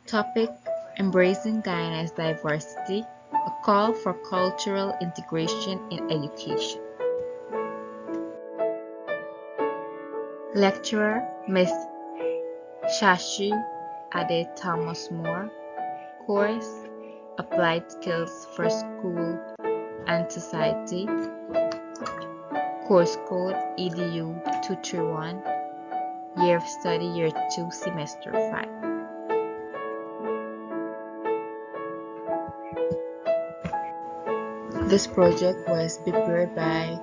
Topic: Embracing Guyana's Diversity, a call for cultural integration in education. Lecturer Miss Shashi Ade Thomas Moore. Course: Applied Skills for School and Society. Course code EDU 231. Year of Study Year 2 Semester 5. This project was prepared by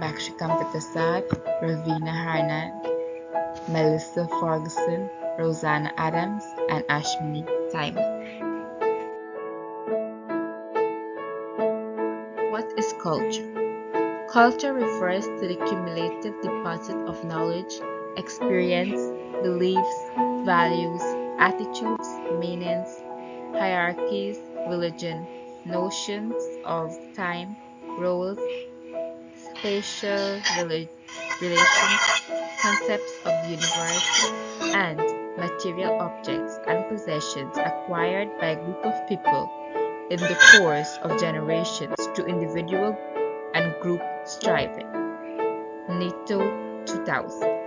Bakshikam Prasad, Ravina Harnan, Melissa Ferguson, Rosanna Adams, and Ashmini Simon. What is culture? Culture refers to the cumulative deposit of knowledge, experience, beliefs, values, attitudes, meanings, hierarchies, religion, notions of time, roles, spatial relations, concepts of the universe, and material objects and possessions acquired by a group of people in the course of generations through individual and group striving. NATO 2000.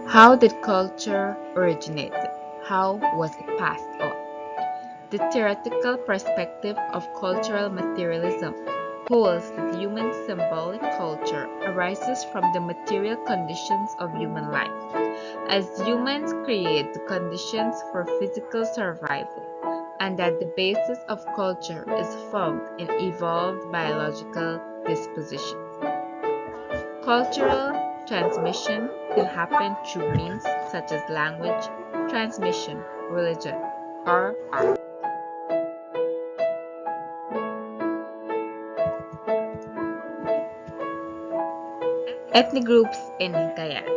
How did culture originate? How was it passed on? The theoretical perspective of cultural materialism holds that human symbolic culture arises from the material conditions of human life, as humans create the conditions for physical survival, and that the basis of culture is found in evolved biological dispositions. Cultural transmission can happen through means such as language transmission, religion, or art. Ethnic groups in Guyana.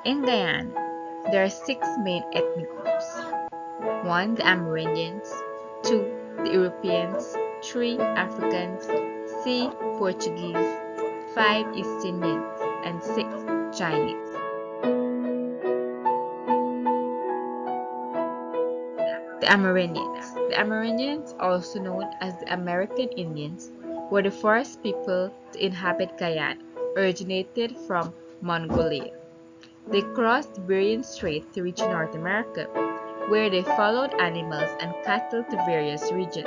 In Guyana, there are 6 main ethnic groups. 1. The Amerindians. 2. The Europeans. 3. Africans. C. Portuguese. 5. East Indians. And 6. Chinese. The Amerindians. The Amerindians, also known as the American Indians, were the first people to inhabit Guyana, originated from Mongolia. They crossed the Bering Strait to reach North America, where they followed animals and cattle to various regions.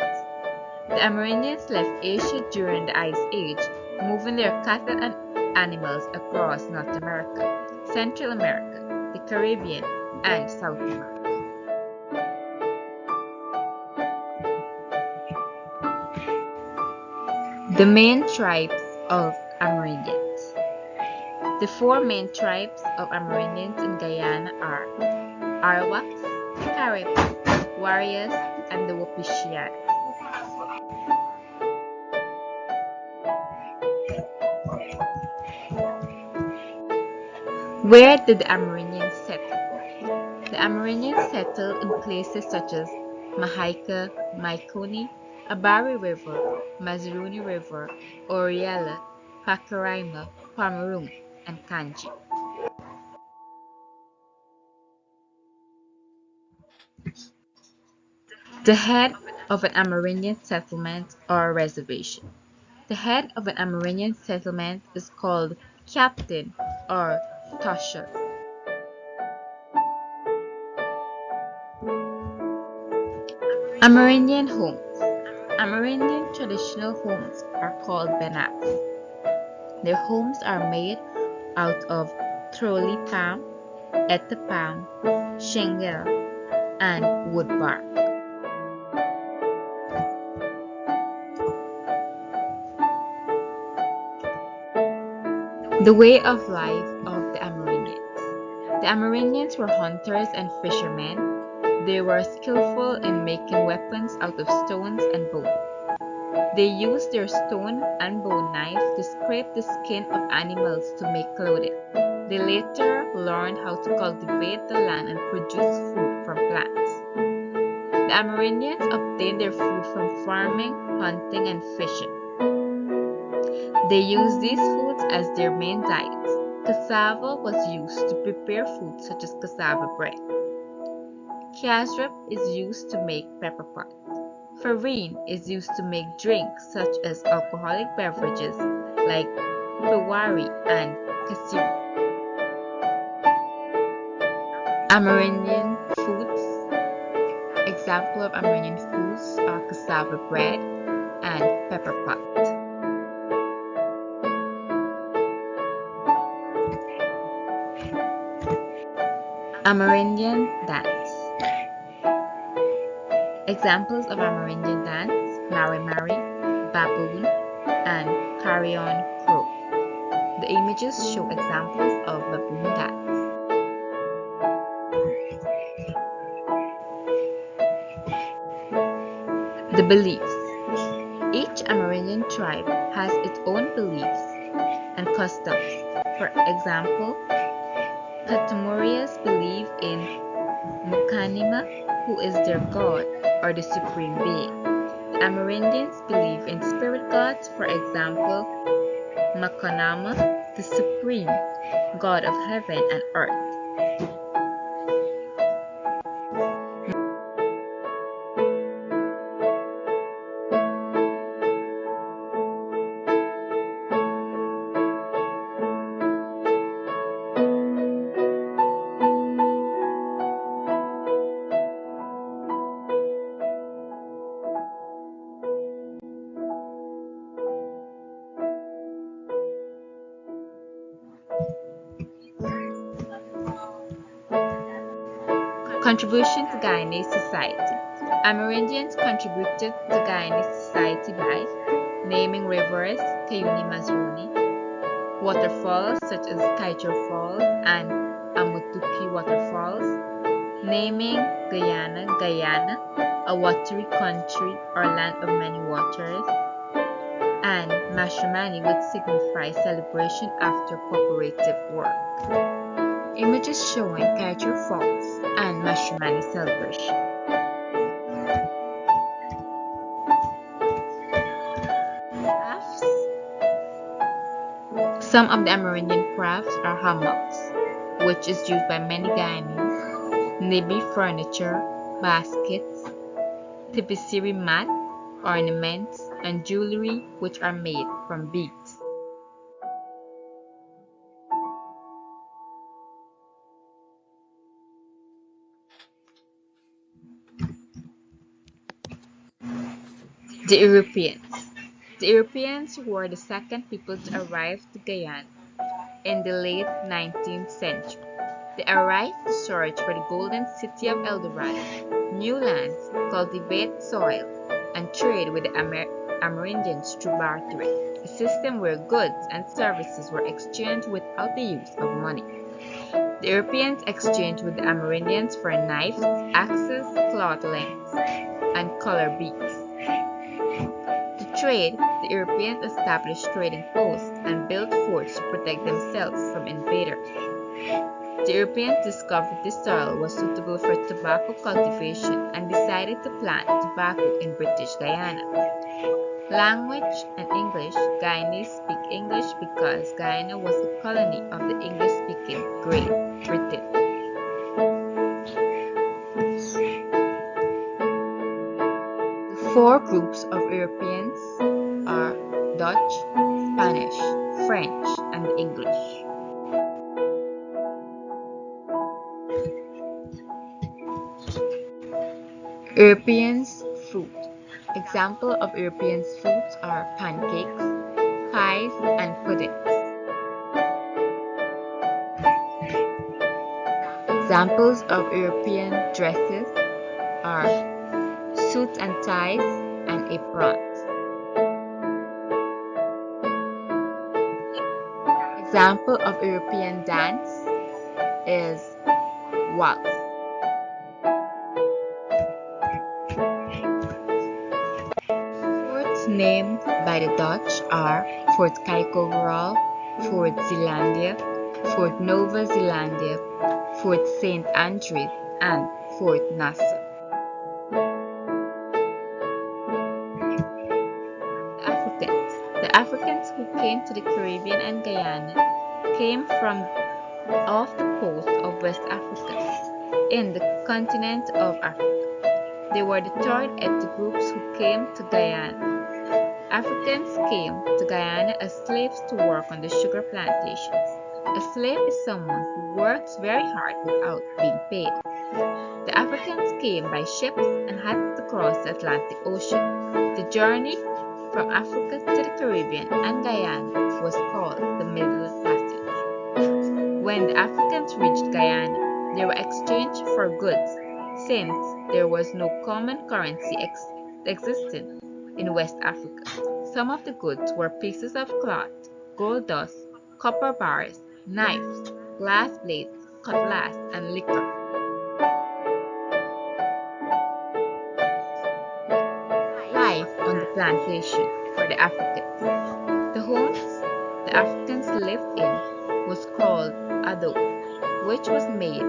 The Amerindians left Asia during the Ice Age, moving their cattle and animals across North America, Central America, the Caribbean, and South America. The main tribes of Amerindians. The 4 main tribes of Amerindians in Guyana are Arawaks, Carib, Warriors, and the Wapishans. Where did the Amerindians settle? The Amerindians settled in places such as Mahaika, Maikoni, Abari River, Mazaruni River, Oriela, Pacaraima, Pomeroon, and Kanji. The head of an Amerindian settlement or reservation. The head of an Amerindian settlement is called captain or Toshon. Amerindian homes. Amerindian traditional homes are called benats. Their homes are made out of troli palm, eta palm, shingle, and wood bark. The way of life of the Amerindians. The Amerindians were hunters and fishermen. They were skillful in making weapons out of stones and bone. They used their stone and bone knife to scrape the skin of animals to make clothing. They later learned how to cultivate the land and produce food from plants. The Amerindians obtained their food from farming, hunting, and fishing. They used these foods as their main diet. Cassava was used to prepare food such as cassava bread. Casrep is used to make pepper pot. Farine is used to make drinks such as alcoholic beverages like pewari and kasiri. Amerindian foods. Example of Amerindian foods are cassava bread and pepper pot. Amerindian dance. Examples of Amerindian dance: Mari Mari, Baboon, and Carrion Crow. The images show examples of baboon dance. The beliefs. Each Amerindian tribe has its own beliefs and customs. For example, Katamurias believe in Mukanima, who is their god or the supreme being. The Amerindians believe in spirit gods, for example, Makanama, the supreme god of heaven and earth. Contribution to Guyanese society. Amerindians contributed to Guyanese society by naming rivers, Kayuni Mazruni, waterfalls such as Kaito Falls and Amutuki Waterfalls, naming Guyana, a watery country or land of many waters, and Mashramani, which signifies celebration after cooperative work. Images showing Kaito Falls and Mashramani celebration. Crafts. Some of the Amerindian crafts are hammocks, which is used by many Guyanese, Nibi furniture, baskets, Tipisiri mat, ornaments, and jewelry which are made from beads. The Europeans. The Europeans were the second people to arrive to Guyana in the late 19th century. They arrived to search for the golden city of El Dorado, new lands, cultivate soil, and trade with the Amerindians through bartering, a system where goods and services were exchanged without the use of money. The Europeans exchanged with the Amerindians for knives, axes, cloth lengths, and color beads. To trade, the Europeans established trading posts and built forts to protect themselves from invaders. The Europeans discovered this soil was suitable for tobacco cultivation and decided to plant tobacco in British Guyana. Language and English. Guyanese speak English because Guyana was a colony of the English-speaking Great Britain. The four groups of Europeans are Dutch, Spanish, French, and English. Europeans' food. Examples of Europeans' foods are pancakes, pies, and puddings. Examples of European dresses are suits and ties and aprons. Example of European dance is waltz. Forts named by the Dutch are Fort Kuykoverall, Fort Zeelandia, Fort Nova Zeelandia, Fort St. Andrews, and Fort Nassau. The Africans. The Africans who came to the Caribbean and Guyana came from off the coast of West Africa in the continent of Africa. They were the third ethnic groups who came to Guyana. Africans came to Guyana as slaves to work on the sugar plantations. A slave is someone who works very hard without being paid. The Africans came by ships and had to cross the Atlantic Ocean. The journey from Africa to the Caribbean and Guyana was called the Middle Passage. When the Africans reached Guyana, they were exchanged for goods, since there was no common currency existing in West Africa. Some of the goods were pieces of cloth, gold dust, copper bars, knives, glass blades, cutlass, and liquor. Life on the plantation for the Africans. The homes the Africans lived in was called ado, which was made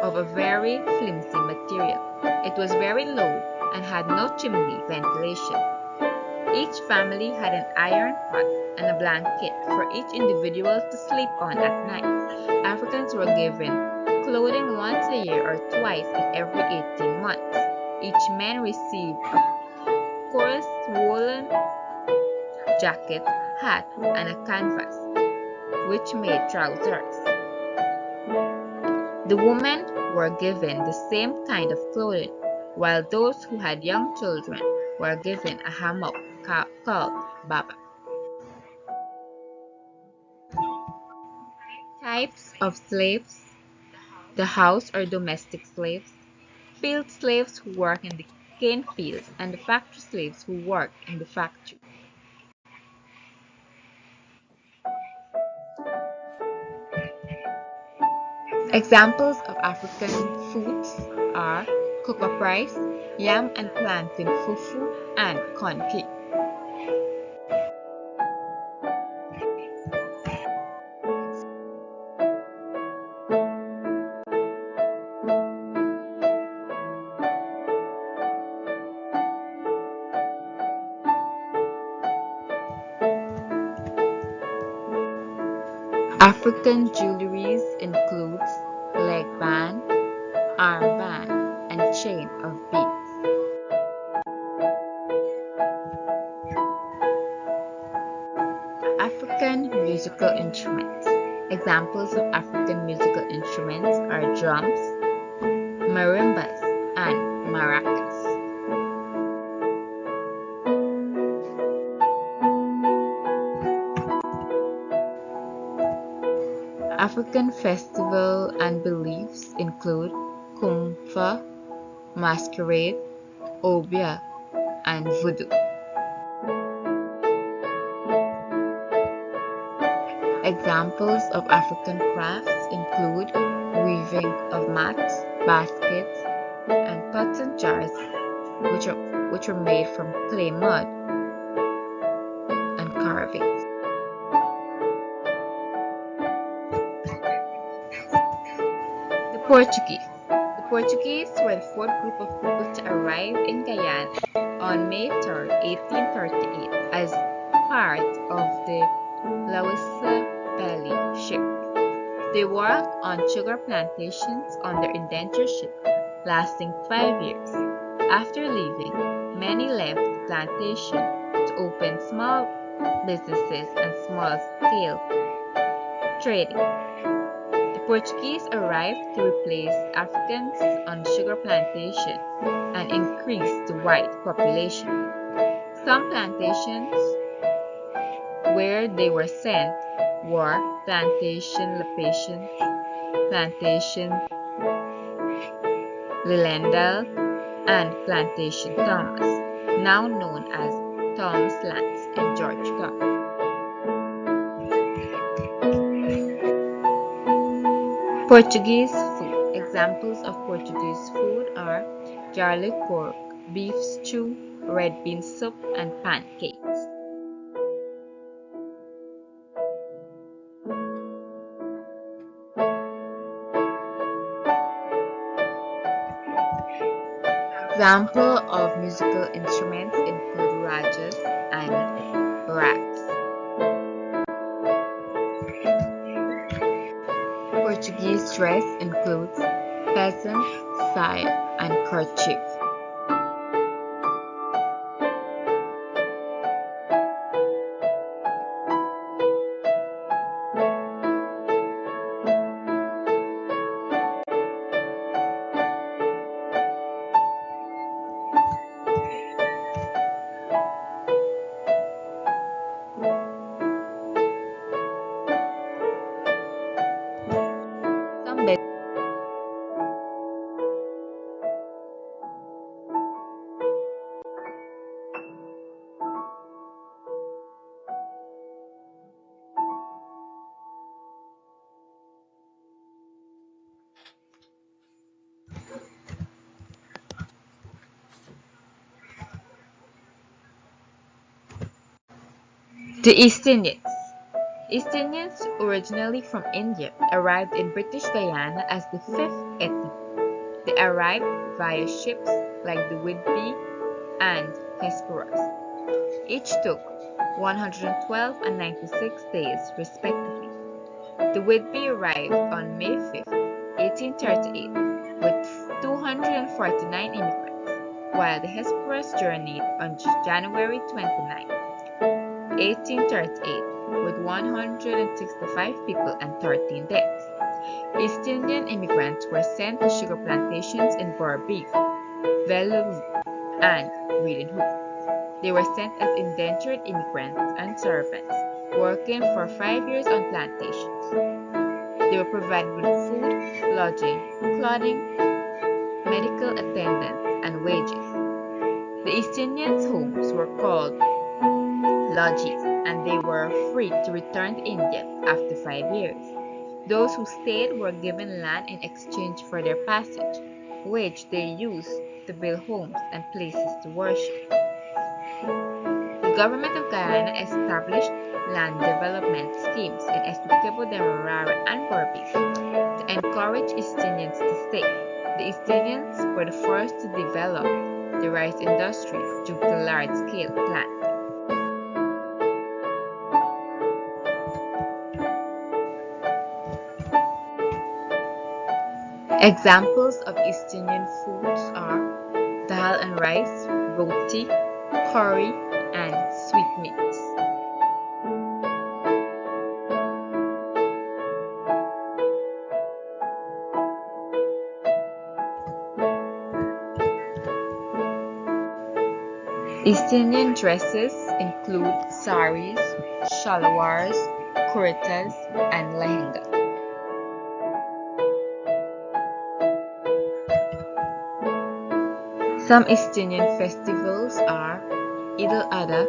of a very flimsy material. It was very low and had no chimney ventilation. Each family had an iron pot and a blanket for each individual to sleep on at night. Africans were given clothing once a year or twice in every 18 months. Each man received a coarse woolen jacket, hat, and a canvas, which made trousers. The women were given the same kind of clothing, while those who had young children were given a hammock called baba. Types of slaves: the house or domestic slaves, field slaves who work in the cane fields, and the factory slaves who work in the factory. Examples of African foods are cocoa rice, yam and plantain fufu, and corn cake. African jewelries includes leg band, armband, and chain of beads. African musical instruments. Examples of African musical instruments are drums, marimbas, and maracas. African festival and beliefs include Kumfa, Masquerade, Obia, and Voodoo. Examples of African crafts include weaving of mats, baskets, and cotton jars, which are made from clay mud, and carvings. The Portuguese. The Portuguese were the fourth group of people to arrive in Guyana on May 3, 1838, as part of the Lausa Valley ship. They worked on sugar plantations on their indentureship, lasting 5 years. After leaving, many left the plantation to open small businesses and small-scale trading. The Portuguese arrived to replace Africans on the sugar plantation and increase the white population. Some plantations where they were sent were Plantation La Patience, Plantation Lilendale, and Plantation Thomas, now known as Thomas Lands in Georgetown. Portuguese food. Examples of Portuguese food are garlic pork, beef stew, red bean soup, and pancakes. Example of musical instruments include rajas and rags. Portuguese dress includes peasant, saia, and kerchief. Some The East Indians. East Indians, originally from India, arrived in British Guyana as the fifth ethnic. They arrived via ships like the Whidbey and Hesperus. Each took 112 and 96 days, respectively. The Whidbey arrived on May 5, 1838, with 249 immigrants, while the Hesperus journeyed on January 29, 1838, with 165 people and 13 deaths. East Indian immigrants were sent to sugar plantations in Borbiv, Veluru, and Reading Hook. They were sent as indentured immigrants and servants, working for 5 years on plantations. They were provided with food, lodging, clothing, medical attendance, and wages. The East Indians' homes were called lodges, and they were free to return to India after 5 years. Those who stayed were given land in exchange for their passage, which they used to build homes and places to worship. The government of Guyana established land development schemes in Essequibo, Demerara, and Berbice to encourage East Indians to stay. The East Indians were the first to develop the rice industries due to large-scale planting. Examples of East Indian foods are dal and rice, roti, curry, and sweetmeats. East Indian dresses include saris, shalwars, kurtas, and lehenga. Some East Indian festivals are Eid al-Adha,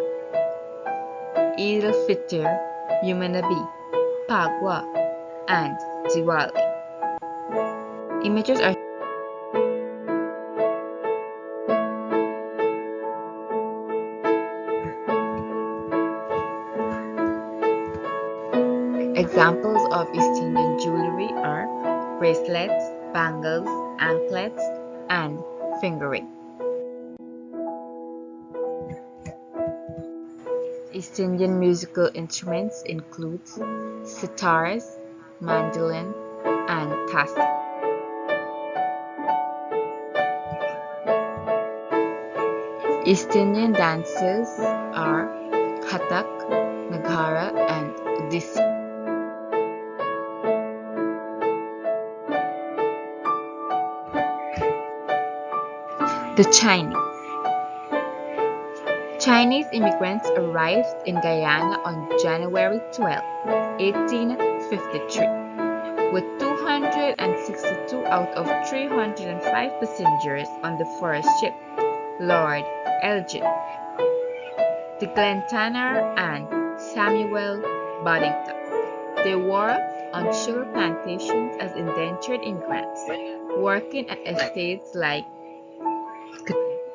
Eid al-Fitr, Yom Nabi, Pagwa, and Diwali. Images are Examples of East Indian jewelry are bracelets, bangles, anklets, and finger rings. East Indian musical instruments include sitars, mandolin, and tasi. East Indian dances are Kathak, Nagara, and Odissi. The Chinese immigrants arrived in Guyana on January 12, 1853, with 262 out of 305 passengers on the first ship, Lord Elgin, the Glentana and Samuel Boddington. They worked on sugar plantations as indentured immigrants, working at estates like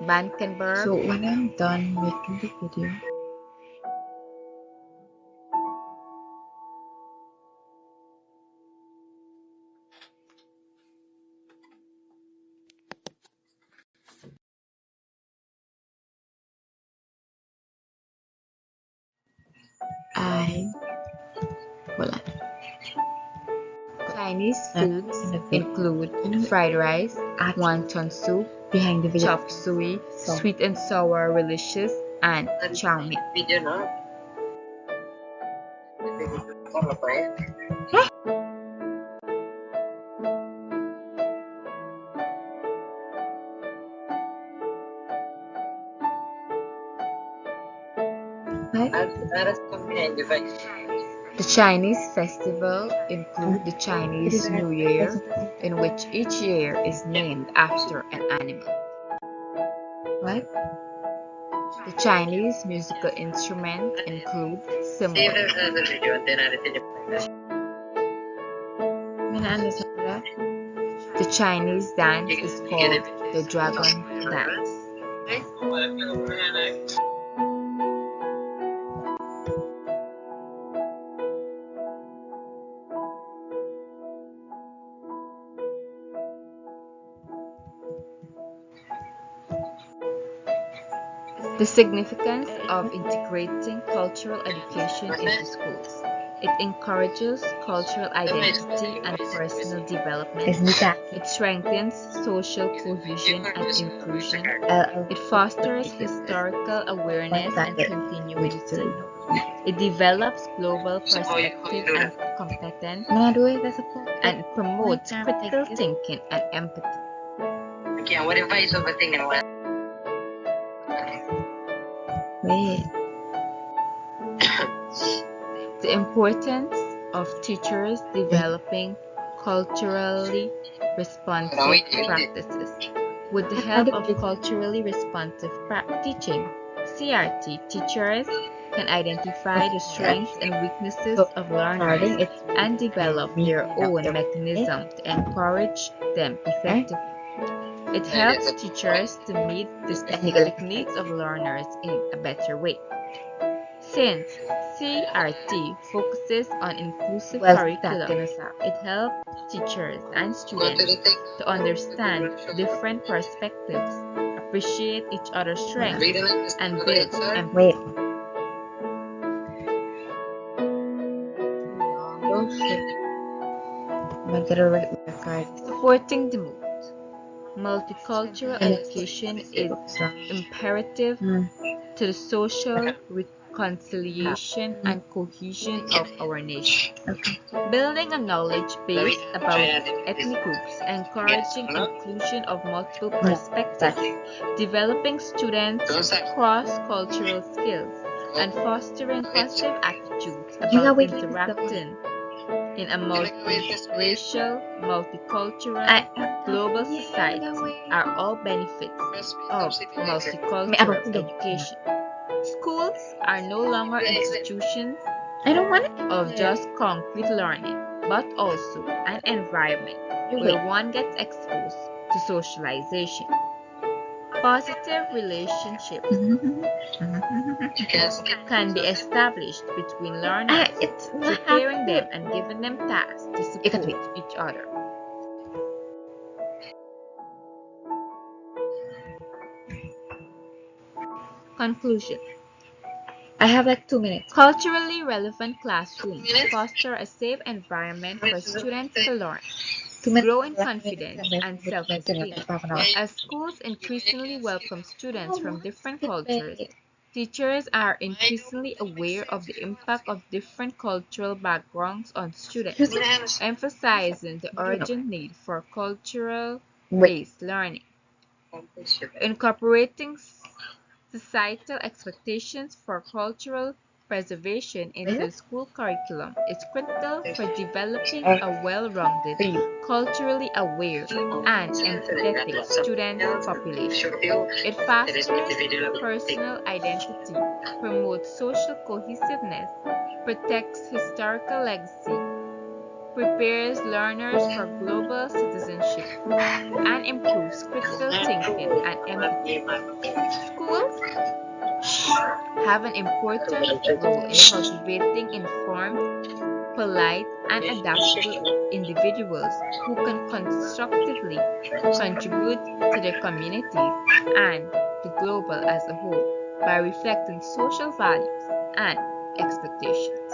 Bankenberg. So when I'm done making the video, I wala. Chinese And foods in the video, include you know, fried rice, actually wonton soup, behind the video, chop suey, so sweet and sour relish, and chow mein. The Chinese festival include the Chinese New Year, in which each year is named after an animal. what? The Chinese musical instruments include cymbals. May na-understand that? The Chinese dance is called the Dragon Dance. The significance of integrating cultural education into schools. It encourages cultural identity and personal development. Esmita. It strengthens social cohesion and inclusion. I'll It fosters historical awareness and with continuity. the It develops global perspective and competence, no do it as a photo. and it promotes critical thinking and empathy. Wait. The importance of teachers developing culturally responsive practices. With the help of culturally responsive teaching, CRT, teachers can identify the strengths and weaknesses of learners and develop their own mechanism to encourage them effectively. It helps teachers to meet the specific needs of learners in a better way. Since CRT focuses on inclusive curriculum, it helps teachers and students to understand different perspectives, appreciate each other's strengths, and build empathy. Wait. Oh shit. I'm gonna record. Supporting the mood. Multicultural education is imperative to the social reconciliation and cohesion of our nation. Building a knowledge base about ethnic groups, encouraging inclusion of multiple perspectives, developing students' cross-cultural skills, and fostering positive attitudes about interacting in a multiracial, multicultural, global society are all benefits of multicultural education. Schools are no longer institutions I don't want it. of just concrete learning, but also an environment where one gets exposed to socialization. Positive relationships can be established between learners, preparing them and giving them tasks to support each other. Conclusion. I have like 2 minutes. Culturally relevant classrooms foster a safe environment for students to learn, grow in confidence and self-esteem. As schools increasingly welcome students from different cultures, teachers are increasingly aware of the impact of different cultural backgrounds on students, emphasizing the urgent need for cultural-based learning. Incorporating societal expectations for cultural preservation into the school curriculum is critical for developing a well-rounded, culturally aware, and empathetic student population. It fosters personal identity, promotes social cohesiveness, protects historical legacy, prepares learners for global citizenship, and improves critical thinking and empathy. Schools have an important role in cultivating informed, polite, and adaptable individuals who can constructively contribute to their communities and the global as a whole by reflecting social values and expectations.